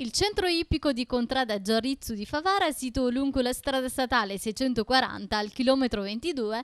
Il centro ippico di Contrada Giarrizzu di Favara, sito lungo la strada statale 640 al chilometro 22,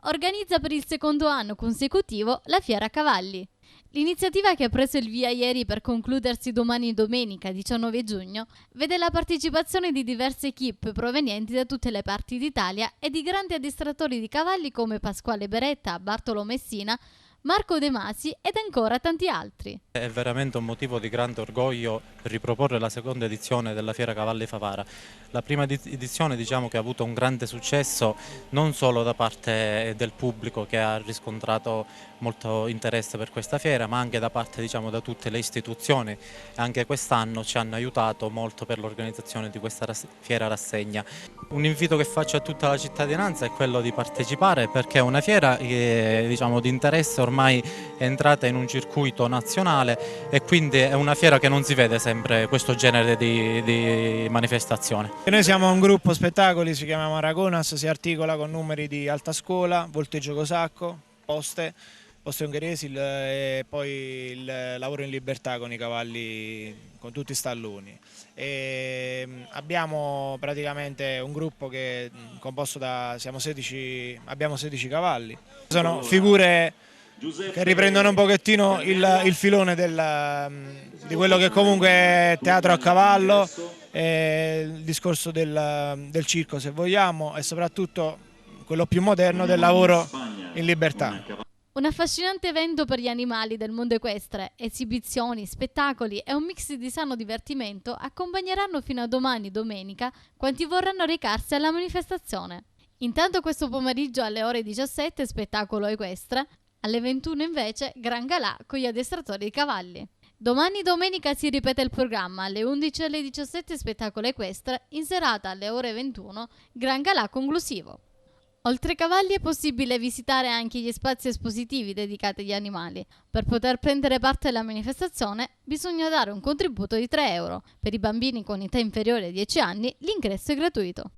organizza per il secondo anno consecutivo la Fiera Cavalli. L'iniziativa, che ha preso il via ieri per concludersi domani domenica 19 giugno, vede la partecipazione di diverse equip provenienti da tutte le parti d'Italia e di grandi addestratori di cavalli come Pasquale Beretta, Bartolo Messina, Marco De Masi ed ancora tanti altri. È veramente un motivo di grande orgoglio riproporre la seconda edizione della Fiera Cavalli Favara. La prima edizione, diciamo, che ha avuto un grande successo non solo da parte del pubblico, che ha riscontrato molto interesse per questa fiera, ma anche da parte, diciamo, da tutte le istituzioni. Anche quest'anno ci hanno aiutato molto per l'organizzazione di questa fiera rassegna. Un invito che faccio a tutta la cittadinanza è quello di partecipare, perché è una fiera che, diciamo, di interesse ormai è entrata in un circuito nazionale e quindi è una fiera che non si vede sempre questo genere di manifestazione. Noi siamo un gruppo spettacoli, si chiama Maragonas, si articola con numeri di alta scuola, volteggio cosacco, poste ungheresi e poi il lavoro in libertà con i cavalli, con tutti i stalloni. Abbiamo praticamente un gruppo che è composto da, abbiamo 16 cavalli. Sono figure che riprendono un pochettino il filone di quello che comunque è teatro a cavallo, il discorso del circo, se vogliamo, e soprattutto quello più moderno del lavoro in libertà. Un affascinante evento per gli animali del mondo equestre. Esibizioni, spettacoli e un mix di sano divertimento accompagneranno fino a domani domenica quanti vorranno recarsi alla manifestazione. Intanto questo pomeriggio alle ore 17 spettacolo equestre, alle 21 invece gran galà con gli addestratori di cavalli. Domani domenica si ripete il programma, alle 11 e alle 17 spettacolo equestre, in serata alle ore 21 gran galà conclusivo. Oltre ai cavalli è possibile visitare anche gli spazi espositivi dedicati agli animali. Per poter prendere parte alla manifestazione bisogna dare un contributo di 3 euro. Per i bambini con età inferiore ai 10 anni l'ingresso è gratuito.